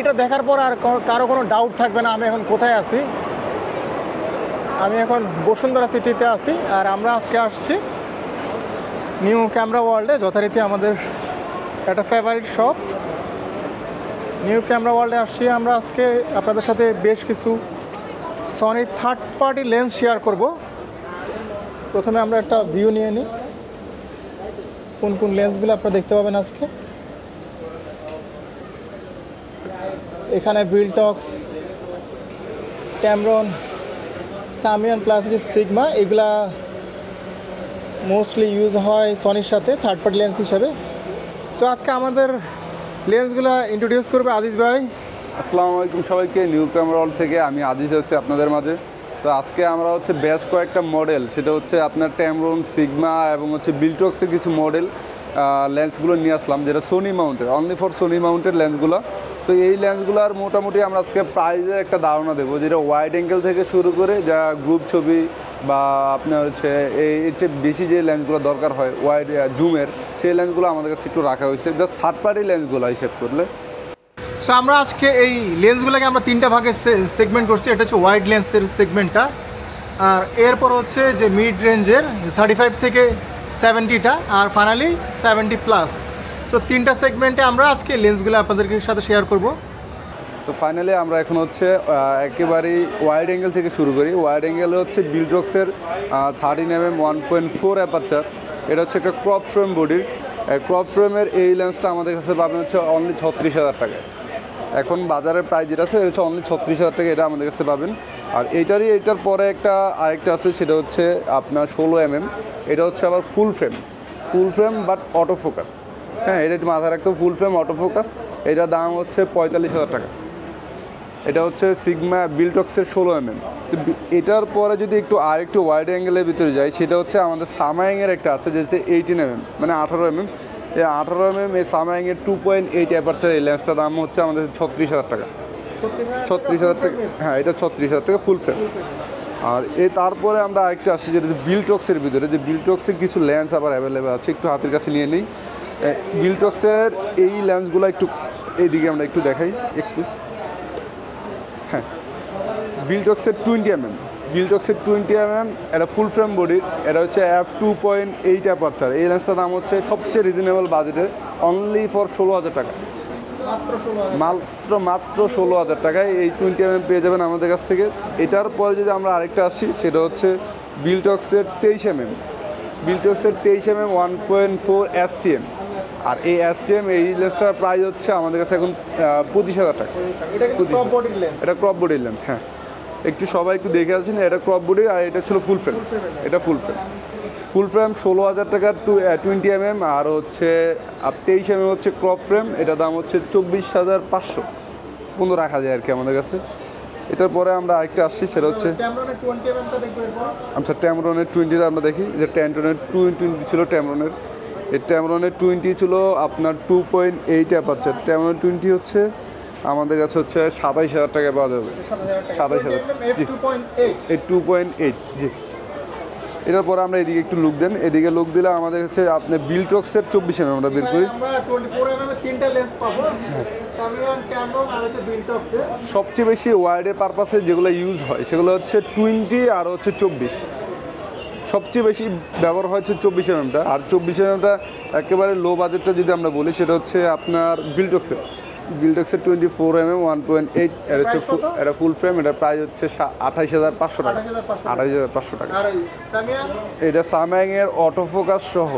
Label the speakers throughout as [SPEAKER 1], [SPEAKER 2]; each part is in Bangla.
[SPEAKER 1] এটা দেখার পর আর কারো কোনো ডাউট থাকবে না আমি এখন কোথায় আছি। আমি এখন বসুন্ধরা সিটিতে আছি, আর আমরা আজকে আসছি নিউ ক্যামেরা ওয়ার্ল্ডে, যথারীতি আমাদের একটা ফেভারিট শপ। নিউ ক্যামেরা ওয়ার্ল্ডে আসছি আমরা আজকে আপনাদের সাথে বেশ কিছু Sony third party lens share করব। প্রথমে আমরা একটা ভিউ নিয়ে নিই কোন কোন লেন্সগুলো আপনারা দেখতে পাবেন আজকে। এখানে ভিলটক্স, ট্যামরন, সামিয়ান প্লাস যে সিগমা, এগুলা মোস্টলি ইউজ হয় সনির সাথে থার্ড পার্টি লেন্স হিসাবে। সো আজকে আমাদের লেন্সগুলো ইন্ট্রোডিউস করবে আজিজ ভাই।
[SPEAKER 2] আসসালামু আলাইকুম সবাইকে, নিউ ক্যামেরা ওয়ার্ল্ড থেকে আমি আজিজ আছি আপনাদের মাঝে। তো আজকে আমরা বেশ কয়েকটা মডেল, সেটা আপনার ট্যামরন, সিগমা এবং ভিলটক্সের কিছু মডেল লেন্সগুলো নিয়ে আসলাম, যেটা সোনি মাউন্টের, অনলি ফর সোনি মাউন্টের লেন্সগুলো। তো এই লেন্সগুলোর মোটামুটি আমরা আজকে প্রাইজের একটা ধারণা দেবো, যেটা ওয়াইড অ্যাঙ্গেল থেকে শুরু করে যা গ্রুপ ছবি বা আপনার এই বেশি যে লেন্সগুলো দরকার হয় ওয়াইড জুমের, সেই লেন্সগুলো আমাদের কাছে একটু রাখা হয়েছে, জাস্ট থার্ড পার্টি লেন্সগুলো হিসেব করলে।
[SPEAKER 1] সো আমরা আজকে এই লেন্সগুলোকে আমরা তিনটা ভাগে সেগমেন্ট করছি। এটা হচ্ছে ওয়াইড লেন্সের সেগমেন্টটা, আর এরপর হচ্ছে যে মিড রেঞ্জের 35 থেকে 70টা, আর ফাইনালি 70+। সো তিনটা সেগমেন্টে আমরা আজকে লেন্সগুলো আপনাদেরকে সাথে শেয়ার করব।
[SPEAKER 2] তো ফাইনালি আমরা এখন একেবারেই ওয়াইড অ্যাঙ্গেল থেকে শুরু করি। ওয়াইড অ্যাঙ্গেল ভিলটক্সের 13mm 1.4 অ্যাপারচার। এটা একটা ক্রপ ফ্রেম বডির। ক্রপ ফ্রেমের এই লেন্সটা আমাদের কাছে পাবেন অনলি 36,000 টাকায়। এখন বাজারের প্রাইস যেটা আছে এটা অনলি 36,000 টাকা, এটা আমাদের কাছে পাবেন। আর এইটার পরে আরেকটা আছে, সেটা আপনার 16mm। এটা আবার ফুল ফ্রেম বাট অটো ফোকাস। হ্যাঁ, এটা একটু মাথায় রাখতে, ফুল ফ্রেম অটো ফোকাস। এটার দাম 45,000 টাকা। এটা সিগমা ভিলটক্সের 16mm। তো এটার পরে যদি আরেকটু ওয়াইড অ্যাঙ্গেলের ভিতরে যাই, সেটা আমাদের সামাইংয়ের একটা আছে, যে 18mm, মানে 18mm। এই 18mm এই সামাইংয়ের 2.8 অ্যাপারচার এই লেন্সটার দাম আমাদের 36,000 টাকা। 36,000 টাকা, হ্যাঁ, এটা 36,000 টাকা ফুল ফ্রেম। আর তারপরে আমরা আরেকটা আসছি, যেটা ভিলটক্সের ভিতরে, যে ভিলটক্সের কিছু লেন্স আবার অ্যাভেলেবেল আছে। একটু হাতের কাছে নিয়ে নিই ভিলটক্সের এই লেন্সগুলো। এইদিকে আমরা একটু দেখাই একটু। হ্যাঁ, ভিলটক্সের 20mm, ভিলটক্সের 20mm, এটা ফুল ফ্রেম বডির। এটা f2.8 অ্যাপারচার। এই লেন্সটার দাম সবচেয়ে রিজনেবল বাজেটের, অনলি ফর 16,000 টাকা। মাত্র 16,000 টাকায় এই 20mm পেয়ে যাবেন আমাদের কাছ থেকে। এটার পরে যদি আমরা আরেকটা আসি, সেটা ভিলটক্সের 23mm, ভিলটক্সের 23mm 1.4 STM। আর এই STM এই লেন্সটার প্রাইস আমাদের কাছে এখন 25,000 টাকা। এটা ক্রপ বডির লেন্স। হ্যাঁ, সবাই একটু দেখে আসেন, এটা ক্রপ বডি, আর এটা ফুল ফ্রেম। এটা ফুল ফ্রেম 16,000 টাকার 20mm। আর 23mm ক্রপ ফ্রেম। এটা দাম 24,500 পর্যন্ত রাখা যায় আর কি আমাদের কাছে। এটার পরে আমরা আরেকটা আসছি, সেটা আচ্ছা ট্যামরনের 20টা আমরা দেখি। যে ট্যামরনের 20 ছিল ট্যামরনের। এই ট্যামরনের 20 ছিল আপনার 2.8 অ্যাপারচার। ট্যামরন 20 আমাদের কাছে 27,000 টাকায় পাওয়া যাবে। 27,000, জি, 2.8, জি। এটার পরে আমরা এদিকে একটু লুক দেন। এদিকে লুক দিলে আমাদের আপনি ভিলটক্সের 24mm আমরা বের করি। সবচেয়ে বেশি ওয়াইডের পারপাসে যেগুলো ইউজ হয়, সেগুলো 20 আর 24। সবচেয়ে বেশি ব্যবহার হয়েছে 24mmটা। আর 24mmটা একেবারে লো বাজেটটা যদি আমরা বলি, সেটা আপনার ভিলটক্সের 24mm 1.8। এটা ফুল ফ্রেম। এটা প্রাইস 28,500 টাকা। 28,500 টাকা। এটা সামাইংয়ের অটো ফোকাস সহ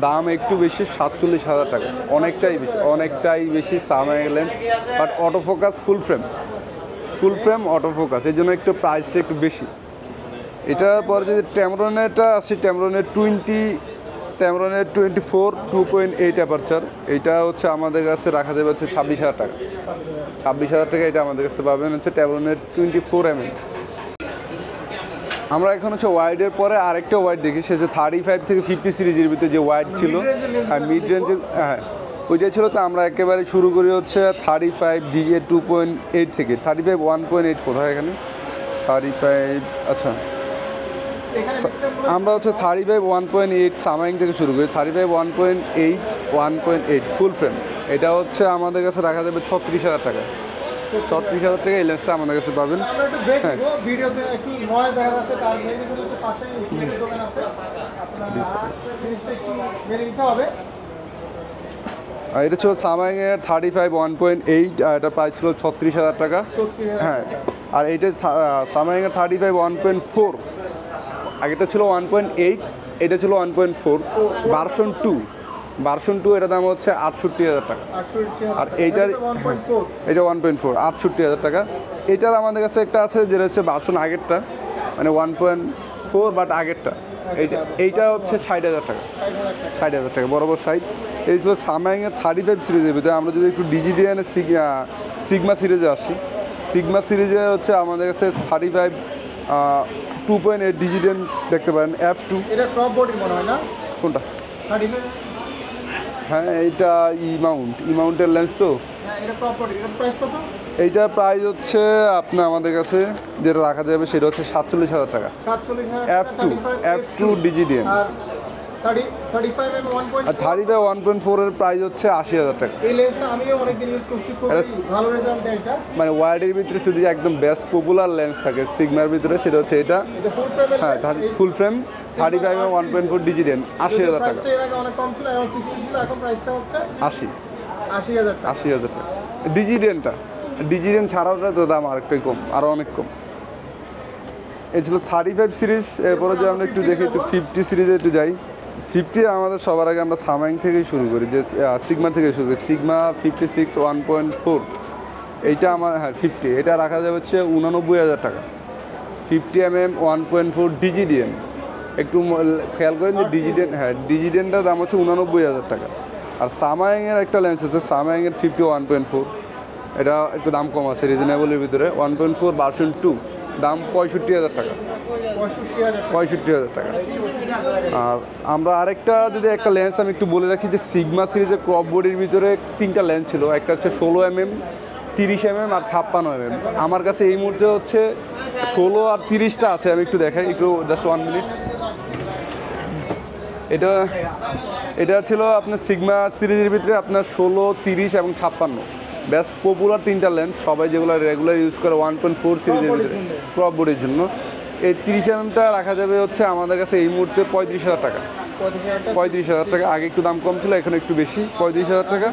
[SPEAKER 2] দাম একটু বেশি, 47,000 টাকা। অনেকটাই বেশি Samyang lens, but auto focus full frame auto focus, এই জন্য একটু প্রাইসটা একটু বেশি। এটার পর যদি ট্যামরনেরটা আসি, ট্যামরনের 24 2.8 অ্যাপারচার। এইটা আমাদের কাছে রাখা যাবে 26,000 টাকা। 26,000 টাকা এটা আমাদের কাছে পাবেন ট্যামরনের 24mm। আমরা এখন ওয়াইডের পরে আরেকটা ওয়াইড দেখি, সে 35 থেকে 50 সিরিজের ভিতরে যে ওয়াইড ছিল, হ্যাঁ, মিড রেঞ্জের, হ্যাঁ, ওইটাই ছিল। তো আমরা একেবারে শুরু করি 35 DA 2.8 থেকে। 35 1.8 কোথায় এখানে 35? আচ্ছা, আমরা 35 1.8 সামাইং থেকে শুরু করি। 35 1.8 ফুল ফ্রেম। এটা আমাদের কাছে রাখা যাবে 36,000 টাকা। 36,000 টাকা এই লেন্সটা আমাদের কাছে পাবেন।
[SPEAKER 1] আমরা একটু ব্রেক
[SPEAKER 2] হ্যাঁ।
[SPEAKER 1] দিব, ভিডিওতে একটু নয়েজ দেখা যাচ্ছে, তার মেইন রিজন হচ্ছে পাশে স্টেটের দোকান আছে, আপনার জিনিসটা একটু মেনে নিতে হবে।
[SPEAKER 2] আর এটা ছিল সামাইংয়ের 35 1.8, আর এটা প্রাইস ছিল 36,000 টাকা।
[SPEAKER 1] 36,000
[SPEAKER 2] হ্যাঁ,
[SPEAKER 1] টাকা।
[SPEAKER 2] আর এইটা সামাইংয়ের 35 1.4, আগেটা ছিল 1.8, এটা ছিল 1.4 ভার্সন 2, এটার দাম হচ্ছে 68,000 টাকা।
[SPEAKER 1] 68,000
[SPEAKER 2] আর
[SPEAKER 1] টাকা।
[SPEAKER 2] এইটার
[SPEAKER 1] এটা 1.4
[SPEAKER 2] এটা 1.4 68,000 টাকা। এটার আমাদের কাছে একটা আছে যেটা হচ্ছে ভার্সন আগেরটা, মানে 1.4 বাট আগেরটা, এইটা হচ্ছে 60,000 টাকা। 60,000 টাকা বরাবর 60। এই ছিল সামাইংয়ের 35 সিরিজের ভিতরে। আমরা যদি একটু ডিজিডিয়ানের সিগমা সিরিজে আসি, সিগমা সিরিজে হচ্ছে আমাদের কাছে 35 2.8 ডিজিডিয়ান দেখতে পারেন F2।
[SPEAKER 1] এটা ক্রপ বডি মনে হয় না?
[SPEAKER 2] কোনটা?
[SPEAKER 1] 35
[SPEAKER 2] হ্যাঁ, এইটা মাউন্টের লেন্স তো।
[SPEAKER 1] হ্যাঁ, এটা ক্রপ বডি। এটার প্রাইস কত?
[SPEAKER 2] এইটার প্রাইস হচ্ছে আপনার আমাদের কাছে যেটা রাখা যাবে সেটা হচ্ছে 47,000 টাকা।
[SPEAKER 1] 47,000
[SPEAKER 2] F2 ডিজিডিয়ান।
[SPEAKER 1] আর 35 এবং 1.4
[SPEAKER 2] আর 35 1.4 এর প্রাইস হচ্ছে 80,000 টাকা।
[SPEAKER 1] এই লেন্সটা আমিও অনেকদিন ইউজ করছি, খুব ভালো রেজাল্ট দেয় এটা।
[SPEAKER 2] মানে ওয়াইডের ভিতরে যদি একদম বেস্ট পপুলার লেন্স থাকে সিগমার ভিতরে সেটা হচ্ছে এটা।
[SPEAKER 1] এটা ফুল ফ্রেমের
[SPEAKER 2] হ্যাঁ, ফুল ফ্রেম 35 এবং 1.4 ডিজিডিয়ান 80,000 টাকা।
[SPEAKER 1] প্রাইসটা এর আগে অনেক কম ছিল, এখন 60 ছিল, এখন প্রাইসটা হচ্ছে
[SPEAKER 2] 80,000
[SPEAKER 1] টাকা।
[SPEAKER 2] 80,000 টাকা। ডিজিডিয়ান ছাড়াও তো দাম আরেকটাই কম, আরও অনেক কম। এই ছিল 35 সিরিজ। এরপরে যে আমরা একটু দেখি একটু 50 সিরিজে একটু যাই। 50 আমাদের সবার আগে আমরা সামাইং থেকেই শুরু করি, যে সিগমা থেকে শুরু করি। সিগমা 56 1.4, এইটা আমার 50, এটা রাখা যাবে হচ্ছে 89,000 টাকা। 50 mm 1.4 ডিজিডিয়ান, একটু খেয়াল করেন যে ডিজিডিয়ানটার দাম হচ্ছে 89,000 টাকা। আর সামাইংয়ের একটা লেন্স আছে, সামাইংয়ের 50 1.4, এটা একটু দাম কম আছে রিজনেবলের ভিতরে। 1.4 ভার্সন 2, দাম 65,000 টাকা। 65,000 টাকা। আর আমরা আরেকটা যদি একটা লেন্স আমি একটু বলে রাখি, যে সিগমা সিরিজের ক্রপ বডির ভিতরে 3টা লেন্স ছিল, একটা হচ্ছে 16 mm, 30 mm আর 56 mm। আমার কাছে এই মুহূর্তে হচ্ছে 16 আর 30টা আছে। আমি একটু দেখাই, একটু জাস্ট 1 মিনিট। এটা ছিল আপনার সিগমা সিরিজের ভিতরে আপনার 16, 30 এবং 56 বেস্ট পপুলার 3টা লেন্স, সবাই যেগুলো রেগুলার ইউজ করে 1.4 সিরিজের ভিতরে ক্রপ বডির জন্য। এই 30 mm রাখা যাবে হচ্ছে আমাদের কাছে এই মুহূর্তে 35,000 টাকা। 35,000 টাকা। আগে একটু দাম কম ছিল, এখন একটু বেশি, 35,000 টাকা।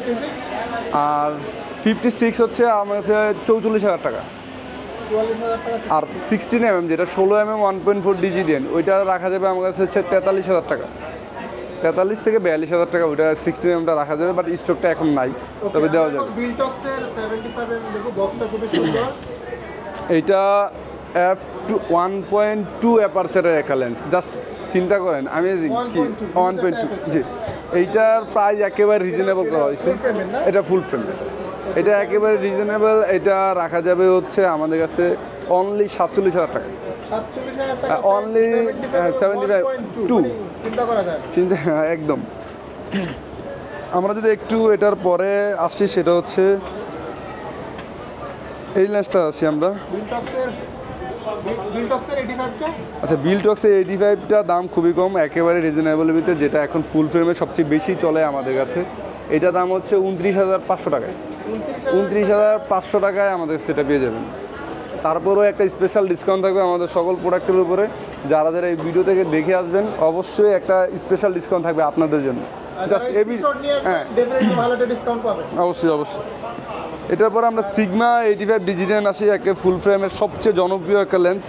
[SPEAKER 2] আর 56 হচ্ছে আমার কাছে 44,000 টাকা। আর 16 mm যেটা 16 mm 1.4 ডিজিডিয়ান, ওইটা রাখা যাবে আমার কাছে হচ্ছে 43,000 টাকা। 43 থেকে 42,000 টাকা ওইটা 16 mm রাখা যাবে, বাট স্টকটা এখন নাই, তবে দেওয়া যাবে। এইটা F2 1.2 অ্যাপারচারের একটা লেন্স, জাস্ট চিন্তা করেন অ্যামেজিং কি 1.2। জি, এইটার প্রাইস একেবারে রিজনেবল করা হয়েছে। এটা ফুল ফ্রেমের, এটা একেবারে রিজনেবল। এটা রাখা যাবে হচ্ছে আমাদের কাছে অনলি 47,000 টাকা। অনলি 75.2। চিন্তা একদম। আমরা যদি একটু এটার পরে আসি, সেটা হচ্ছে এই লেন্সটা আছি আমরা। আচ্ছা, বিলটক্সের 85টা দাম খুবই কম, একেবারে রিজনেবলের ভিতরে, যেটা এখন ফুল ফ্রেমে সবচেয়ে বেশি চলে আমাদের কাছে। এটা দাম হচ্ছে 29,500 টাকায়। 29,500 টাকায় আমাদের সেটা পেয়ে যাবেন। তারপরেও একটা স্পেশাল ডিসকাউন্ট থাকবে আমাদের সকল প্রোডাক্টের উপরে। যারা যারা এই ভিডিও থেকে দেখে আসবেন, অবশ্যই একটা স্পেশাল ডিসকাউন্ট থাকবে আপনাদের জন্য। জাস্ট হ্যাঁ, অবশ্যই। এটার পর আমরা সিগমা 85 ডিজিটাল আসি, একে ফুল ফ্রেমের সবচেয়ে জনপ্রিয় একটা লেন্স।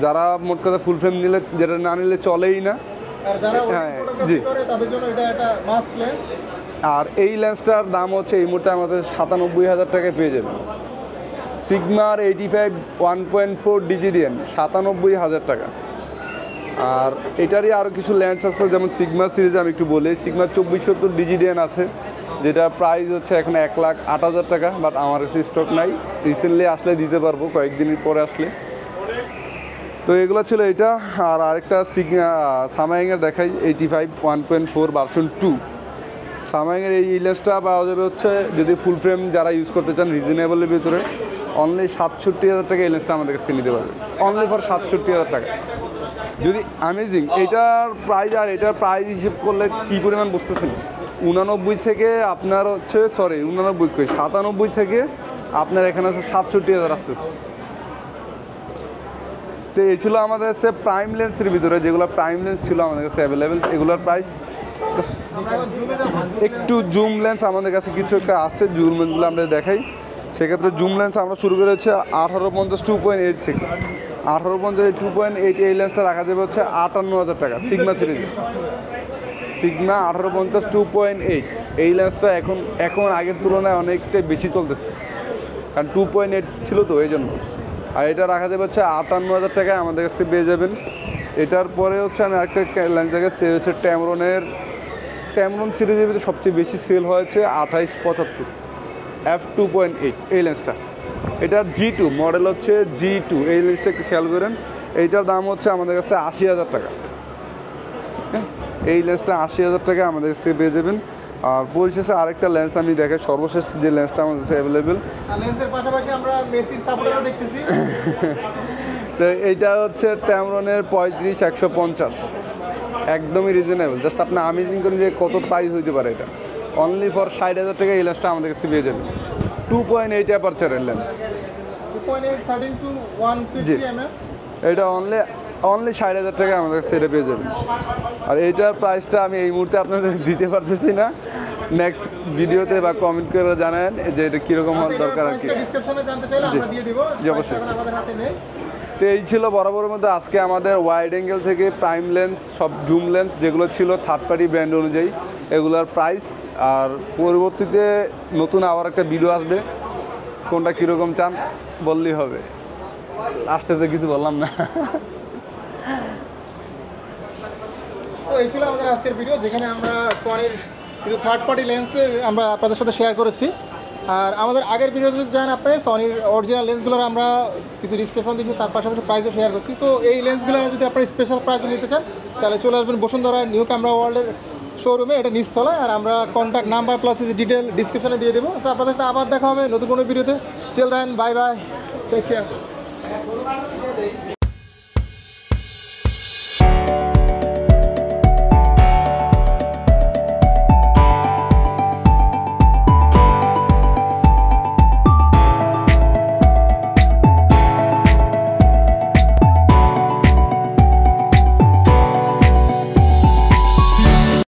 [SPEAKER 2] যারা মোট কথা ফুল ফ্রেম নিলে, যেটা না নিলে চলেই না। হ্যাঁ, জি। আর এই লেন্সটার দাম হচ্ছে এই মুহূর্তে আমাদের 97,000 টাকায় পেয়ে যাবেন। সিগমার 85 1.4 ডিজিডিয়ান 97,000 টাকা। আর এটারই আরও কিছু লেন্স আছে, যেমন সিগমা সিরিজে আমি একটু বলি। সিগমার 2470 ডিজিডিয়ান আছে, যেটা প্রাইস হচ্ছে এখন 1,08,000 টাকা, বাট আমার কাছে স্টক নাই। রিসেন্টলি আসলে দিতে পারবো, কয়েকদিনের পরে আসলে। তো এগুলো ছিল এটা। আর আরেকটা সামাইংয়ের দেখাই, 85 1.4 ভার্সন 2। সামাইংয়ের এই লেন্সটা পাওয়া যাবে হচ্ছে, যদি ফুল ফ্রেম যারা ইউজ করতে চান রিজনেবলের ভিতরে, অনলি 67,000 টাকা এই লেন্সটা আমাদের কাছে নিতে পারবে। অনলি ফর 67,000 টাকা। যদি অ্যামেজিং এটার প্রাইস আর এটার প্রাইস হিসেব করলে কী পরিমাণ বুঝতেছেন। 99 থেকে আপনার হচ্ছে 97 থেকে আপনার এখানে আছে 67,000 আসতেছে। তো এই ছিল আমাদের কাছে প্রাইম লেন্সের ভিতরে, যেগুলো প্রাইম লেন্স ছিল আমাদের কাছে অ্যাভেলেবেল, এগুলোর প্রাইস। একটু জুম লেন্স আমাদের কাছে কিছু একটা আছে, জুম লেন্সগুলো আমরা দেখাই। সেক্ষেত্রে জুম লেন্স আমরা শুরু করে হচ্ছে 1850 2.8 থেকে। 1850 2.8 এই লেন্সটা রাখা যাবে হচ্ছে 58,000 টাকা সিগমা সিরিজে। সিগমা 1850 2.8 এই লেন্সটা এখন আগের তুলনায় অনেকটাই বেশি চলতেছে, কারণ 2.8 ছিল তো এই জন্য। আর এটা রাখা যাবে হচ্ছে 58,000 টাকায় আমাদের কাছ থেকে পেয়ে যাবেন। এটার পরে হচ্ছে আমি আরেকটা লেন্স দেখে সেল হচ্ছে ট্যামরন সিরিজের ভিতরে সবচেয়ে বেশি সেল হয়েছে 2875 f2.8 এই লেন্সটা। এটার G2 মডেল হচ্ছে G2, এই লেন্সটা একটু খেয়াল করেন। এইটার দাম হচ্ছে আমাদের কাছে 80,000 টাকা। হ্যাঁ, এই লেন্সটা 80,000 টাকা আমাদের কাছ থেকে পেয়ে যাবেন। আর পরিশেষে আরেকটা লেন্স আমি দেখাই, সর্বশেষ যে লেন্সটা আমাদের কাছে অ্যাভেলেবেল।
[SPEAKER 1] লেন্সের পাশাপাশি আমরা মেসির সাপোর্টারও দেখতেছি।
[SPEAKER 2] তো এইটা হচ্ছে ট্যামরনের 35-150, একদমই রিজনেবল। জাস্ট আপনি আমেজিং করেন যে কত প্রাইস হইতে পারে। এটা অনলি ফর 60,000 টাকা এই লেন্সটা আমাদের কাছে পেয়ে যাবেন। 2.8 অ্যাপারচারের লেন্স,
[SPEAKER 1] 2.8 13 to 150 mm।
[SPEAKER 2] এটা অনলি 60,000 টাকা আমাদের কাছে এটা পেয়ে যাবেন। আর এইটার প্রাইসটা আমি এই মুহূর্তে আপনাদের দিতে পারতেছি না, নেক্সট ভিডিওতে বা কমেন্ট করে জানান যে এটা কীরকম হওয়ার দরকার আর কি।
[SPEAKER 1] ডেসক্রিপশনে জানতে চাইলে আমরা দিয়ে দিব।
[SPEAKER 2] জি, অবশ্যই।
[SPEAKER 1] আমাদের হাতে নেই।
[SPEAKER 2] তো এই ছিল বরাবরের মধ্যে আজকে আমাদের ওয়াইড অ্যাঙ্গেল থেকে প্রাইম লেন্স, সব জুম লেন্স যেগুলো ছিল থার্ড পার্টি ব্র্যান্ড অনুযায়ী এগুলোর প্রাইস। আর পরবর্তীতে নতুন আবার একটা ভিডিও আসবে, কোনটা কীরকম চান বললেই হবে। লাস্টে তো কিছু বললাম না।
[SPEAKER 1] তো এই ছিল আমাদের আজকের ভিডিও, যেখানে আমরা সনির কিছু থার্ড পার্টি লেন্সের আমরা আপনাদের সাথে শেয়ার করেছি। আর আমাদের আগের ভিডিওতে জানেন আপনি সনির অরিজিনাল লেন্সগুলোর আমরা কিছু ডিসক্রিপশন দিচ্ছি, তার পাশাপাশি প্রাইসও শেয়ার করছি। তো এই লেন্সগুলো যদি আপনার স্পেশাল প্রাইসে নিতে চান তাহলে চলে আসবেন বসুন্ধরা নিউ ক্যামেরা ওয়ার্ল্ডের শোরুমে, এটা নিচতলায়। আর আমরা কন্ট্যাক্ট নাম্বার প্লাস ডিটেল ডিসক্রিপশনে দিয়ে দেবো। তো আপনাদের সাথে আবার দেখা হবে নতুন কোনো ভিডিওতে। Till then, bye bye, take care.